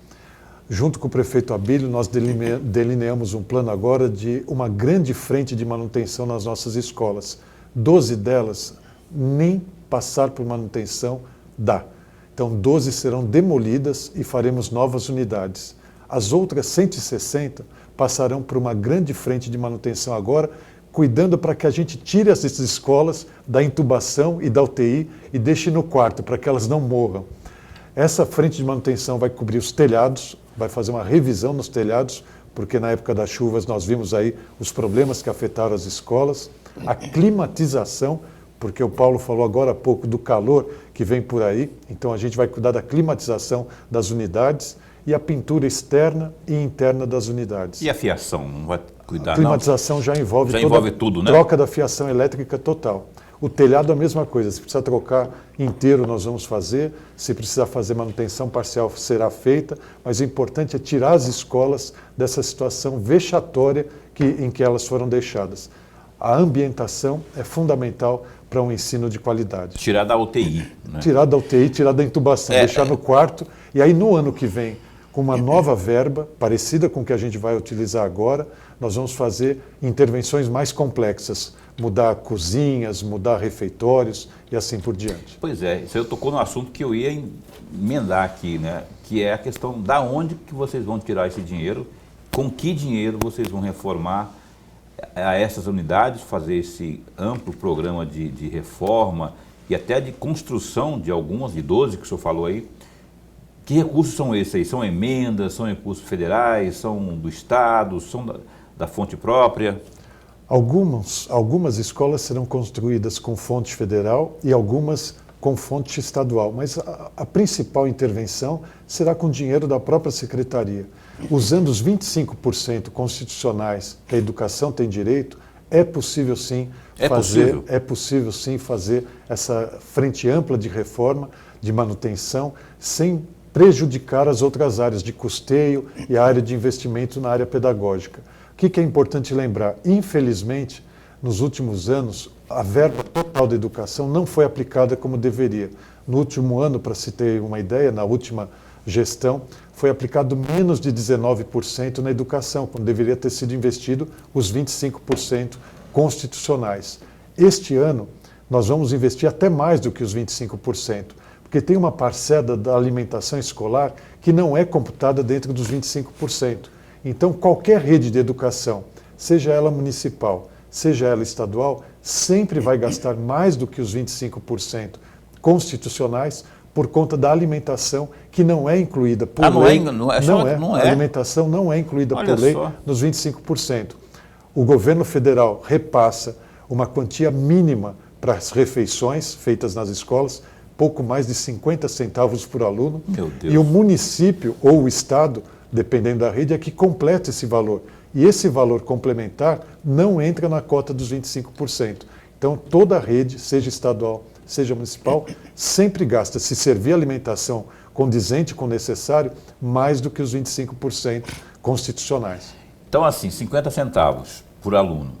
Junto com o prefeito Abílio, nós delineamos um plano agora de uma grande frente de manutenção nas nossas escolas. 12 delas nem passar por manutenção dá. Então, 12 serão demolidas e faremos novas unidades. As outras 160 passarão por uma grande frente de manutenção agora, cuidando para que a gente tire essas escolas da intubação e da UTI e deixe no quarto, para que elas não morram. Essa frente de manutenção vai cobrir os telhados, vai fazer uma revisão nos telhados, porque na época das chuvas nós vimos aí os problemas que afetaram as escolas, a climatização, porque o Paulo falou agora há pouco do calor que vem por aí, então a gente vai cuidar da climatização das unidades e a pintura externa e interna das unidades. E a fiação, não vai cuidar, a climatização não? já envolve Tudo, né? Troca da fiação elétrica total. O telhado é a mesma coisa, se precisar trocar inteiro nós vamos fazer, se precisar fazer manutenção parcial será feita, mas o importante é tirar as escolas dessa situação vexatória em que elas foram deixadas. A ambientação é fundamental para um ensino de qualidade. Tirar da UTI. Né? Tirar da UTI, tirar da intubação, deixar no quarto, e aí no ano que vem, com uma nova verba, parecida com o que a gente vai utilizar agora, nós vamos fazer intervenções mais complexas, mudar cozinhas, mudar refeitórios e assim por diante. Pois é, você tocou no assunto que eu ia emendar aqui, né? Que é a questão da onde que vocês vão tirar esse dinheiro, com que dinheiro vocês vão reformar a essas unidades, fazer esse amplo programa de reforma e até de construção de algumas, de 12 que o senhor falou aí. Que recursos são esses aí? São emendas, são recursos federais, são do Estado, são da fonte própria? Algumas escolas serão construídas com fonte federal e algumas com fonte estadual, mas a principal intervenção será com dinheiro da própria secretaria. Usando os 25% constitucionais que a educação tem direito, é possível sim fazer essa frente ampla de reforma, de manutenção, sem prejudicar as outras áreas de custeio e a área de investimento na área pedagógica. O que é importante lembrar? Infelizmente, nos últimos anos, a verba total da educação não foi aplicada como deveria. No último ano, para se ter uma ideia, na última gestão, foi aplicado menos de 19% na educação, quando deveria ter sido investido os 25% constitucionais. Este ano, nós vamos investir até mais do que os 25%, porque tem uma parcela da alimentação escolar que não é computada dentro dos 25%. Então, qualquer rede de educação, seja ela municipal, seja ela estadual, sempre vai gastar mais do que os 25% constitucionais por conta da alimentação que não é incluída por lei. Não é. A alimentação não é incluída Olha por lei só. nos 25%. O governo federal repassa uma quantia mínima para as refeições feitas nas escolas, pouco mais de 50 centavos por aluno. Meu Deus. E o município ou o estado, dependendo da rede, é que completa esse valor. E esse valor complementar não entra na cota dos 25%. Então, toda a rede, seja estadual, seja municipal, sempre gasta, se servir alimentação condizente com o necessário, mais do que os 25% constitucionais. Então, assim, 50 centavos por aluno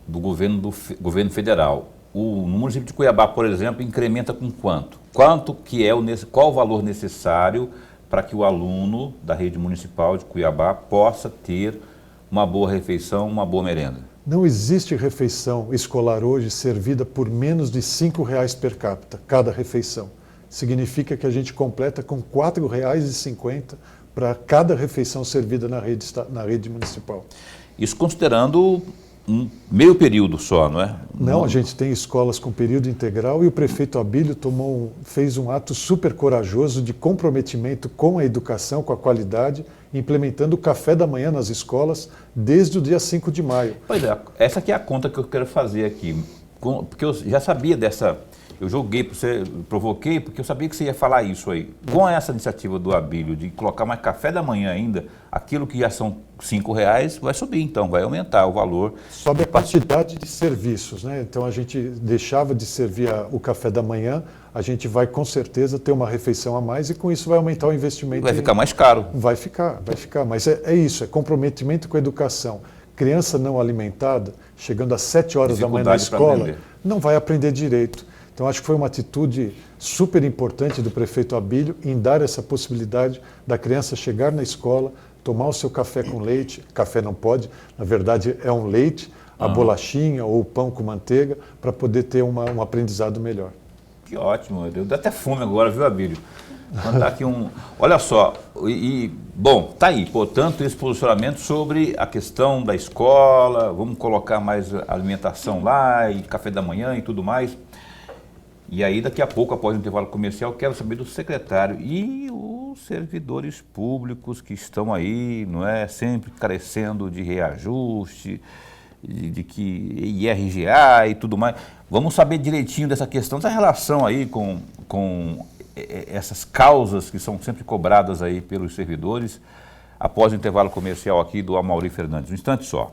do governo federal. No município de Cuiabá, por exemplo, incrementa com quanto? Qual o valor necessário para que o aluno da rede municipal de Cuiabá possa ter uma boa refeição, uma boa merenda? Não existe refeição escolar hoje servida por menos de R$ 5,00 per capita, cada refeição. Significa que a gente completa com R$ 4,50 para cada refeição servida na rede municipal. Isso considerando um meio período só, não é? Não, a gente tem escolas com período integral e o prefeito Abílio fez um ato super corajoso de comprometimento com a educação, com a qualidade, implementando o café da manhã nas escolas desde o dia 5 de maio. Pois é, essa aqui é a conta que eu quero fazer aqui, porque eu já sabia Eu joguei para você, provoquei, porque eu sabia que você ia falar isso aí. Com essa iniciativa do Abílio de colocar mais café da manhã ainda, aquilo que já são R$ 5 vai subir então, vai aumentar o valor. Sobe a quantidade de serviços, né? Então a gente deixava de servir o café da manhã, a gente vai com certeza ter uma refeição a mais e com isso vai aumentar o investimento. Vai ficar mais caro. Vai ficar, mas é isso, é comprometimento com a educação. Criança não alimentada, chegando às 7 horas da manhã na escola, não vai aprender direito. Então, acho que foi uma atitude super importante do prefeito Abílio em dar essa possibilidade da criança chegar na escola, tomar o seu café com leite. Café não pode, na verdade é um leite, a bolachinha ou o pão com manteiga, para poder ter um aprendizado melhor. Que ótimo, deu até fome agora, viu, Abílio? Mandar aqui Olha só, bom, tá aí, portanto, esse posicionamento sobre a questão da escola, vamos colocar mais alimentação lá, e café da manhã e tudo mais. E aí, daqui a pouco, após o intervalo comercial, quero saber do secretário e os servidores públicos que estão aí, não é, sempre carecendo de reajuste, de que IRGA e tudo mais. Vamos saber direitinho dessa questão, dessa relação aí com essas causas que são sempre cobradas aí pelos servidores, após o intervalo comercial aqui do Amaury Fernandes. Um instante só.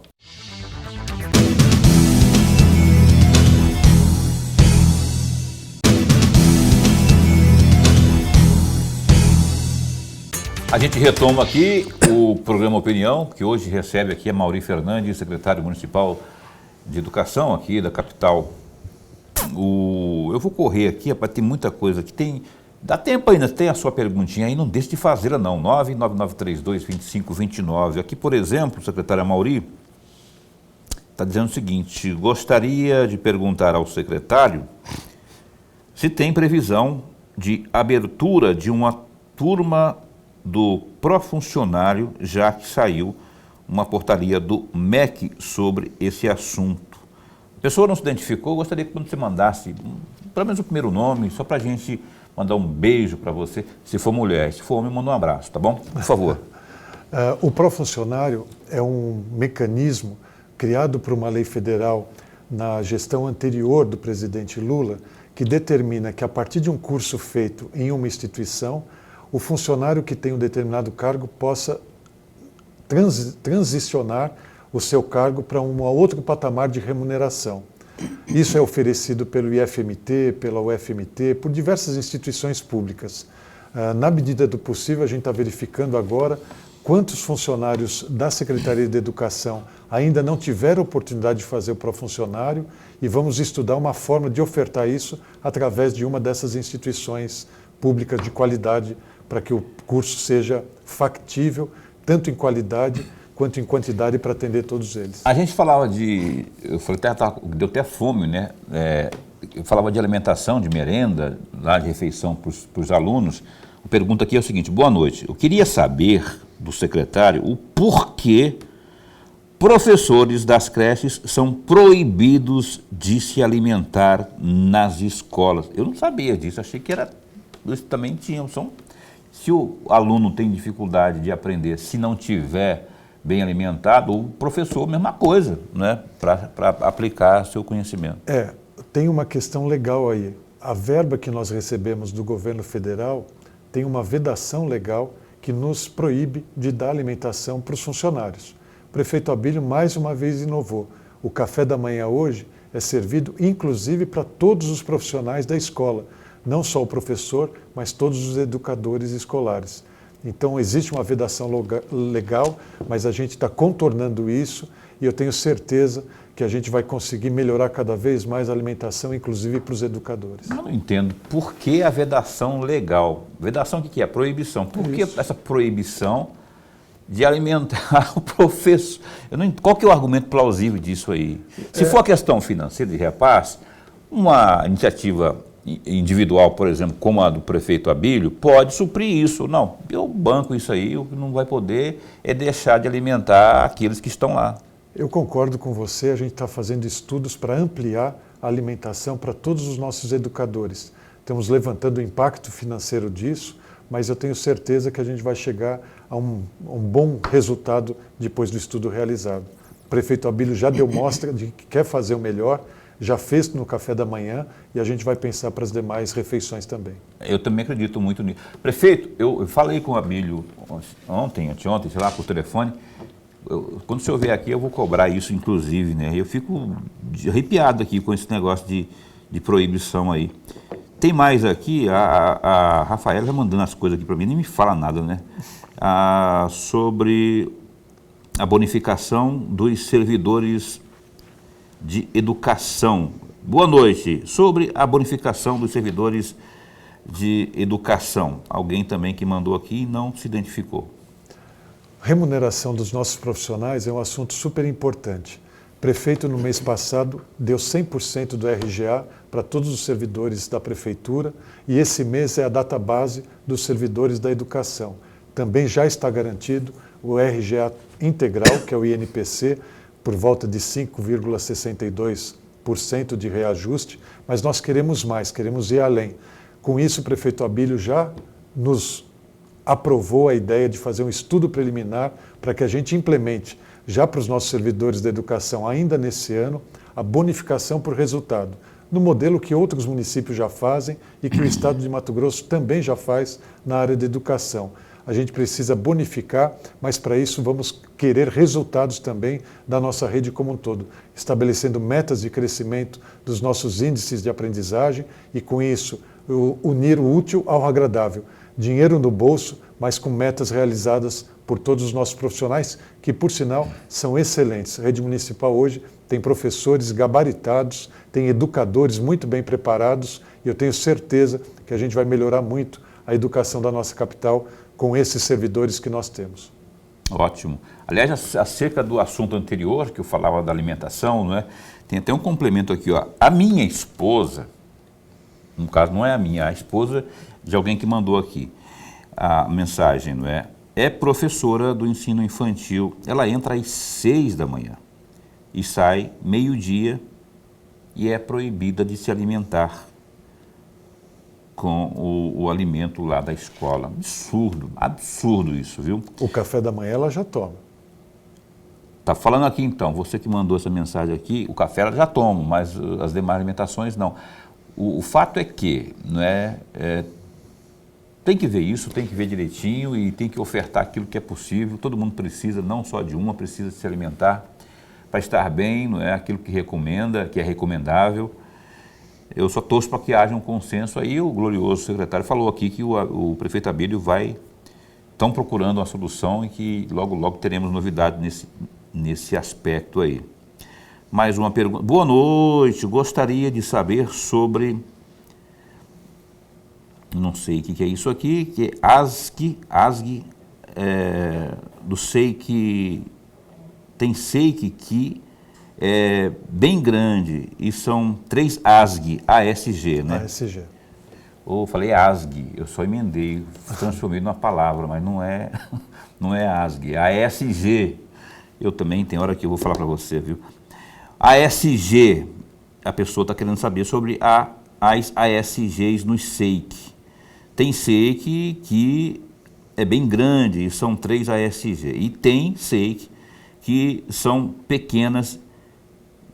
A gente retoma aqui o programa Opinião, que hoje recebe aqui a Amaury Fernandes, secretário municipal de educação aqui da capital. Eu vou correr aqui, para ter muita coisa que dá tempo ainda, tem a sua perguntinha aí, não deixe de fazê-la não, 999322529. Aqui, por exemplo, o secretário Amaury está dizendo o seguinte: gostaria de perguntar ao secretário se tem previsão de abertura de uma turma do Profuncionário, já que saiu uma portaria do MEC sobre esse assunto. A pessoa não se identificou, gostaria que você mandasse pelo menos o primeiro nome, só para a gente mandar um beijo para você, se for mulher, se for homem, manda um abraço, tá bom? Por favor. O Profuncionário é um mecanismo criado por uma lei federal na gestão anterior do presidente Lula, que determina que a partir de um curso feito em uma instituição, o funcionário que tem um determinado cargo possa transicionar o seu cargo para um outro patamar de remuneração. Isso é oferecido pelo IFMT, pela UFMT, por diversas instituições públicas. Na medida do possível, a gente está verificando agora quantos funcionários da Secretaria de Educação ainda não tiveram oportunidade de fazer o Profuncionário e vamos estudar uma forma de ofertar isso através de uma dessas instituições públicas de qualidade, para que o curso seja factível, tanto em qualidade quanto em quantidade, para atender todos eles. A gente falava eu falei, deu até fome, né? Eu falava de alimentação, de merenda, lá de refeição para os alunos. A pergunta aqui é o seguinte: boa noite, eu queria saber do secretário o porquê professores das creches são proibidos de se alimentar nas escolas. Eu não sabia disso, achei que eles também tinham. Se o aluno tem dificuldade de aprender, se não tiver bem alimentado, o professor, mesma coisa, né, para aplicar seu conhecimento. Tem uma questão legal aí. A verba que nós recebemos do governo federal tem uma vedação legal que nos proíbe de dar alimentação para os funcionários. O prefeito Abílio mais uma vez inovou. O café da manhã hoje é servido inclusive para todos os profissionais da escola, não só o professor, mas todos os educadores escolares. Então existe uma vedação legal, mas a gente está contornando isso e eu tenho certeza que a gente vai conseguir melhorar cada vez mais a alimentação, inclusive para os educadores. Eu não entendo por que a vedação legal. Vedação o que é? Proibição. Por que essa proibição de alimentar o professor? Qual que é o argumento plausível disso aí? Se for a questão financeira de repasse, uma iniciativa individual, por exemplo, como a do prefeito Abílio, pode suprir isso. Não, eu banco isso aí, o que não vai poder é deixar de alimentar aqueles que estão lá. Eu concordo com você, a gente está fazendo estudos para ampliar a alimentação para todos os nossos educadores. Estamos levantando o impacto financeiro disso, mas eu tenho certeza que a gente vai chegar a um bom resultado depois do estudo realizado. O prefeito Abílio já deu mostra de que quer fazer o melhor, já fez no café da manhã e a gente vai pensar para as demais refeições também. Eu também acredito muito nisso. Prefeito, eu falei com o Abílio anteontem, sei lá, por telefone. Quando o senhor vier aqui, eu vou cobrar isso, inclusive, né? Eu fico arrepiado aqui com esse negócio de proibição aí. Tem mais aqui, a Rafaela já mandando as coisas aqui para mim, nem me fala nada, né? Sobre a bonificação dos servidores de educação. Boa noite. Sobre a bonificação dos servidores de educação. Alguém também que mandou aqui e não se identificou. Remuneração dos nossos profissionais é um assunto super importante. O prefeito, no mês passado, deu 100% do RGA para todos os servidores da prefeitura e esse mês é a data base dos servidores da educação. Também já está garantido o RGA integral, que é o INPC, por volta de 5,62% de reajuste, mas nós queremos mais, queremos ir além. Com isso, o prefeito Abílio já nos aprovou a ideia de fazer um estudo preliminar para que a gente implemente, já para os nossos servidores da educação, ainda nesse ano, a bonificação por resultado, no modelo que outros municípios já fazem e que o Estado de Mato Grosso também já faz na área da educação. A gente precisa bonificar, mas para isso vamos querer resultados também da nossa rede como um todo, estabelecendo metas de crescimento dos nossos índices de aprendizagem e, com isso, unir o útil ao agradável. Dinheiro no bolso, mas com metas realizadas por todos os nossos profissionais, que, por sinal, são excelentes. A rede municipal hoje tem professores gabaritados, tem educadores muito bem preparados e eu tenho certeza que a gente vai melhorar muito a educação da nossa capital com esses servidores que nós temos. Ótimo. Aliás, acerca do assunto anterior, que eu falava da alimentação, não é? Tem até um complemento aqui, ó. A minha esposa, no caso não é a minha, a esposa de alguém que mandou aqui a mensagem, não é? É professora do ensino infantil. Ela entra às 6 da manhã e sai meio-dia e é proibida de se alimentar com o alimento lá da escola. Absurdo, absurdo isso, viu? O café da manhã ela já toma. Tá falando aqui então, você que mandou essa mensagem aqui, o café ela já toma, mas as demais alimentações não. O fato é que, não é, tem que ver isso, tem que ver direitinho e tem que ofertar aquilo que é possível. Todo mundo precisa, não só de uma, precisa se alimentar para estar bem, não é aquilo que recomenda, que é recomendável. Eu só torço para que haja um consenso. Aí o glorioso secretário falou aqui que o prefeito Abílio estão procurando uma solução e que logo, logo teremos novidade nesse aspecto aí. Mais uma pergunta. Boa noite, gostaria de saber sobre, não sei o que é isso aqui, que é ASG, do SEIC, tem SEIC que é bem grande e são 3 ASG, né? ASG. Ou falei ASG, eu só emendei, transformei numa palavra, mas não é ASG, ASG. Eu também, tem hora que eu vou falar para você, viu? ASG, a pessoa está querendo saber sobre as ASGs nos SEIC. Tem SEIC que é bem grande e são 3 ASG. E tem SEIC que são pequenas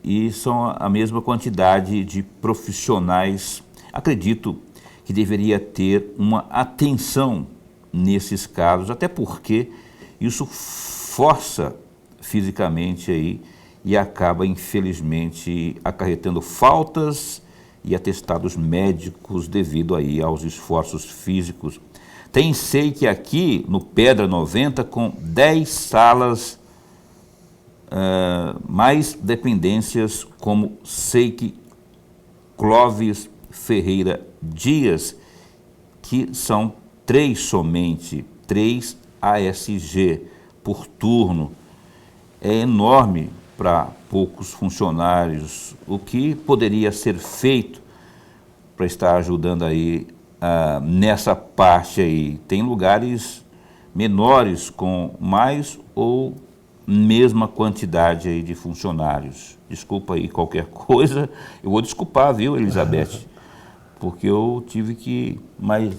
e são a mesma quantidade de profissionais. Acredito que deveria ter uma atenção nesses casos, até porque isso força fisicamente aí e acaba, infelizmente, acarretando faltas e atestados médicos devido aí aos esforços físicos. Tem SEIC aqui no Pedra 90 com 10 salas, mais dependências como SEIC Clóvis Ferreira Dias, que são 3 somente, 3 ASG por turno. É enorme para poucos funcionários. O que poderia ser feito para estar ajudando aí nessa parte aí? Tem lugares menores com mais ou mesma quantidade aí de funcionários. Desculpa aí qualquer coisa. Eu vou desculpar, viu, Elizabeth? Porque eu tive que... Mas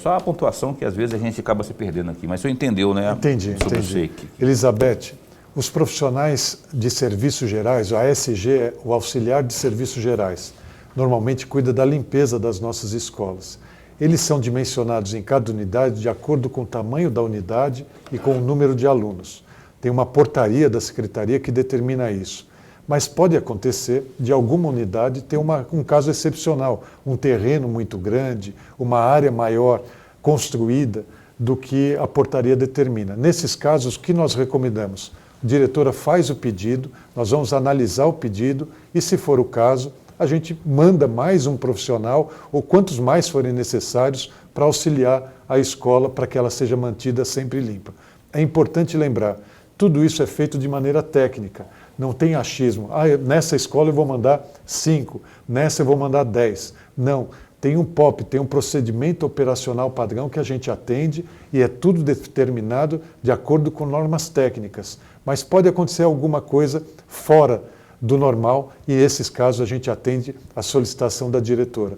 só a pontuação que às vezes a gente acaba se perdendo aqui. Mas você entendeu, né? Entendi. SEIC. Elizabeth, Os profissionais de serviços gerais, o ASG é o auxiliar de serviços gerais, normalmente cuida da limpeza das nossas escolas. Eles são dimensionados em cada unidade de acordo com o tamanho da unidade e com o número de alunos. Tem uma portaria da secretaria que determina isso. Mas pode acontecer de alguma unidade ter um caso excepcional, um terreno muito grande, uma área maior construída do que a portaria determina. Nesses casos, o que nós recomendamos? A diretora faz o pedido, nós vamos analisar o pedido e, se for o caso, a gente manda mais um profissional ou quantos mais forem necessários para auxiliar a escola para que ela seja mantida sempre limpa. É importante lembrar, tudo isso é feito de maneira técnica, não tem achismo. Nessa escola eu vou mandar 5, nessa eu vou mandar 10. Não, tem um POP, tem um procedimento operacional padrão que a gente atende e é tudo determinado de acordo com normas técnicas. Mas pode acontecer alguma coisa fora do normal e, nesses casos, a gente atende a solicitação da diretora.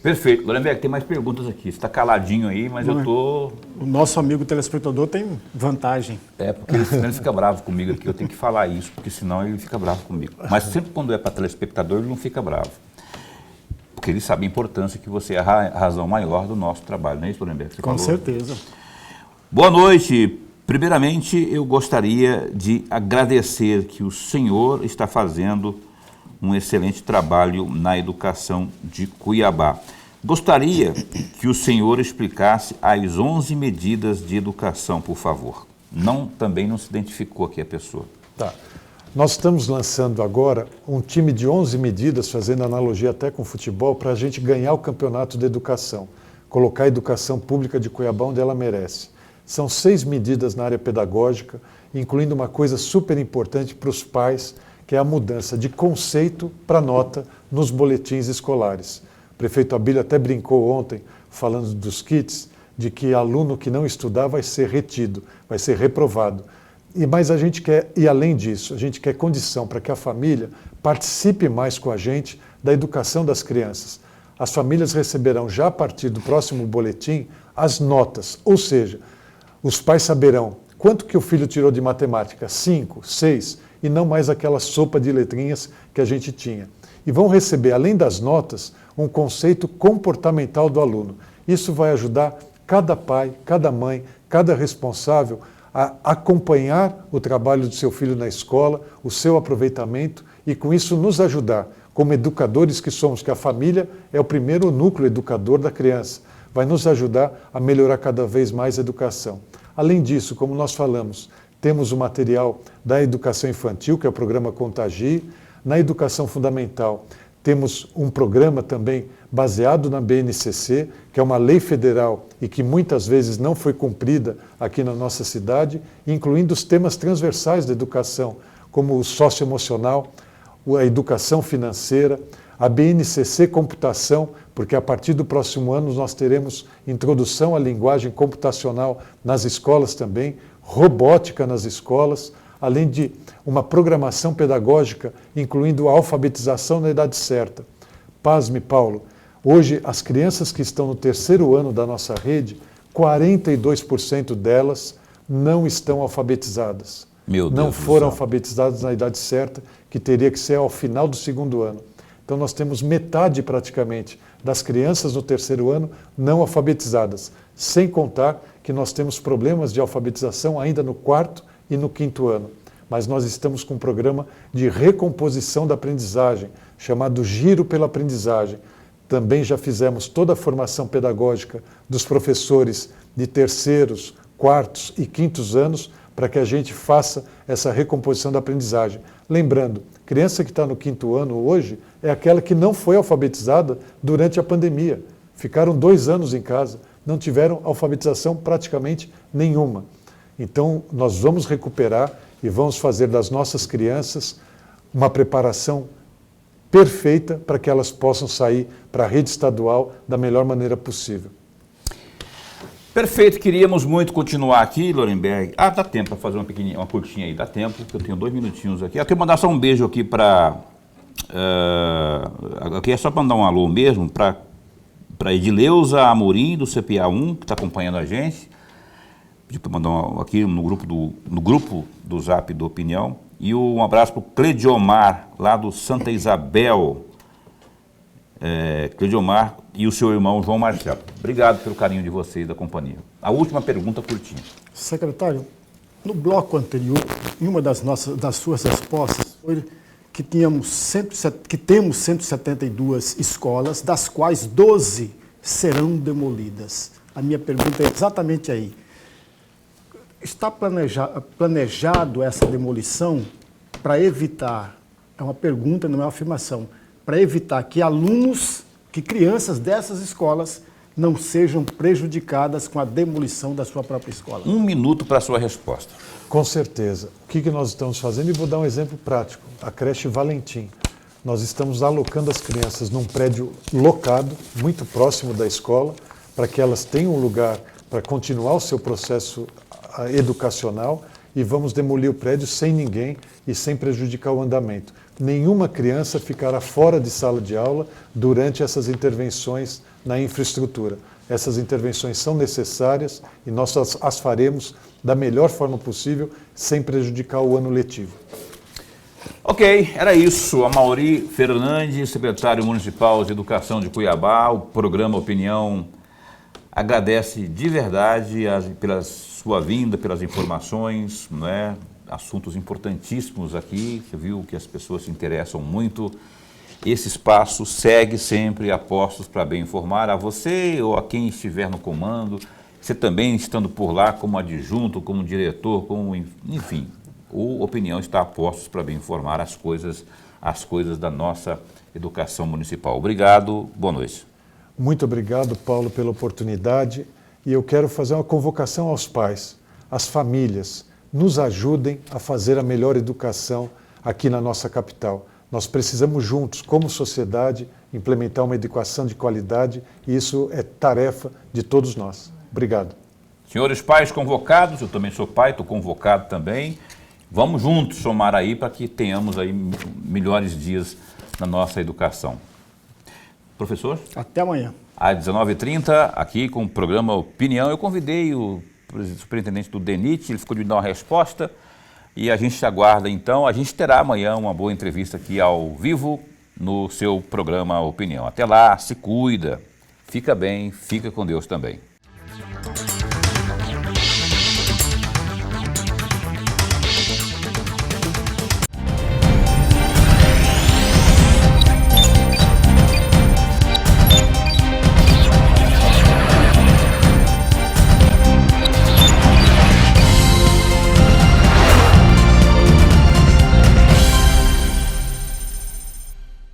Perfeito. Lorenberg, tem mais perguntas aqui. Você está caladinho aí, mas eu tô... O nosso amigo telespectador tem vantagem. Porque senão ele fica bravo comigo aqui. Eu tenho que falar isso, porque senão ele fica bravo comigo. Mas sempre quando é para telespectador, ele não fica bravo. Porque ele sabe a importância que você é a razão maior do nosso trabalho. Não é isso, Lorenberg? Com certeza. Boa noite. Primeiramente, eu gostaria de agradecer que o senhor está fazendo um excelente trabalho na educação de Cuiabá. Gostaria que o senhor explicasse as 11 medidas de educação, por favor. Também não se identificou aqui a pessoa. Tá. Nós estamos lançando agora um time de 11 medidas, fazendo analogia até com o futebol, para a gente ganhar o campeonato de educação, colocar a educação pública de Cuiabá onde ela merece. São 6 medidas na área pedagógica, incluindo uma coisa super importante para os pais, que é a mudança de conceito para nota nos boletins escolares. O prefeito Abílio até brincou ontem, falando dos kits, de que aluno que não estudar vai ser retido, vai ser reprovado. Mas a gente quer, e além disso, a gente quer condição para que a família participe mais com a gente da educação das crianças. As famílias receberão já a partir do próximo boletim as notas, ou seja, os pais saberão quanto que o filho tirou de matemática, 5, 6, e não mais aquela sopa de letrinhas que a gente tinha. E vão receber, além das notas, um conceito comportamental do aluno. Isso vai ajudar cada pai, cada mãe, cada responsável a acompanhar o trabalho do seu filho na escola, o seu aproveitamento e com isso nos ajudar, como educadores que somos, que a família é o primeiro núcleo educador da criança, vai nos ajudar a melhorar cada vez mais a educação. Além disso, como nós falamos, temos o material da educação infantil, que é o programa Contagie. Na educação fundamental, temos um programa também baseado na BNCC, que é uma lei federal e que muitas vezes não foi cumprida aqui na nossa cidade, incluindo os temas transversais da educação, como o socioemocional, a educação financeira, a BNCC Computação, porque a partir do próximo ano nós teremos introdução à linguagem computacional nas escolas também, robótica nas escolas, além de uma programação pedagógica, incluindo a alfabetização na idade certa. Pasme, Paulo, hoje as crianças que estão no 3º ano da nossa rede, 42% delas não estão alfabetizadas. Meu Deus, não foram alfabetizadas na idade certa, que teria que ser ao final do 2º ano. Então nós temos metade praticamente das crianças no 3º ano não alfabetizadas, sem contar que nós temos problemas de alfabetização ainda no 4º e no 5º ano. Mas nós estamos com um programa de recomposição da aprendizagem, chamado Giro pela Aprendizagem. Também já fizemos toda a formação pedagógica dos professores de 3º, 4º e 5º anos para que a gente faça essa recomposição da aprendizagem. Lembrando, criança que está no 5º ano hoje é aquela que não foi alfabetizada durante a pandemia. Ficaram 2 anos em casa, não tiveram alfabetização praticamente nenhuma. Então, nós vamos recuperar e vamos fazer das nossas crianças uma preparação perfeita para que elas possam sair para a rede estadual da melhor maneira possível. Perfeito, queríamos muito continuar aqui, Lorenberg. Dá tempo para fazer uma curtinha aí, dá tempo, que eu tenho 2 minutinhos aqui. Eu quero mandar só um beijo aqui para... aqui é só para mandar um alô mesmo, para Edileuza Amorim, do CPA 1, que está acompanhando a gente. pedir para mandar aqui no grupo do Zap do Opinião. E um abraço para o Cleidiomar, lá do Santa Isabel. Cleidiomar e o seu irmão João Marcelo. Obrigado pelo carinho de vocês e da companhia. A última pergunta curtinha. Secretário, no bloco anterior, em uma das suas respostas, foi que temos 172 escolas, das quais 12 serão demolidas. A minha pergunta é exatamente aí. Está planejado essa demolição para evitar, é uma pergunta, não é uma afirmação, para evitar que crianças dessas escolas não sejam prejudicadas com a demolição da sua própria escola? 1 minuto para a sua resposta. Com certeza. O que nós estamos fazendo? E vou dar um exemplo prático. A creche Valentim. Nós estamos alocando as crianças num prédio locado, muito próximo da escola, para que elas tenham um lugar para continuar o seu processo educacional, e vamos demolir o prédio sem ninguém e sem prejudicar o andamento. Nenhuma criança ficará fora de sala de aula durante essas intervenções na infraestrutura. Essas intervenções são necessárias e nós as faremos da melhor forma possível, sem prejudicar o ano letivo. Ok, era isso. Amaury Fernandes, secretário municipal de Educação de Cuiabá, o programa Opinião agradece de verdade pela sua vinda, pelas informações, né? Assuntos importantíssimos aqui. Você viu que as pessoas se interessam muito. Esse espaço segue sempre a postos para bem informar a você ou a quem estiver no comando. Você também estando por lá como adjunto, como diretor, enfim. O Opinião está a postos para bem informar as coisas da nossa educação municipal. Obrigado, boa noite. Muito obrigado, Paulo, pela oportunidade. E eu quero fazer uma convocação aos pais, às famílias. Nos ajudem a fazer a melhor educação aqui na nossa capital. Nós precisamos juntos, como sociedade, implementar uma educação de qualidade, e isso é tarefa de todos nós. Obrigado. Senhores pais convocados, eu também sou pai, estou convocado também. Vamos juntos somar aí para que tenhamos aí melhores dias na nossa educação. Professor? Até amanhã. Às 19h30, aqui com o programa Opinião, eu convidei o superintendente do DENIT, ele ficou de me dar uma resposta e a gente aguarda então. A gente terá amanhã uma boa entrevista aqui ao vivo no seu programa Opinião. Até lá, se cuida, fica bem, fica com Deus também.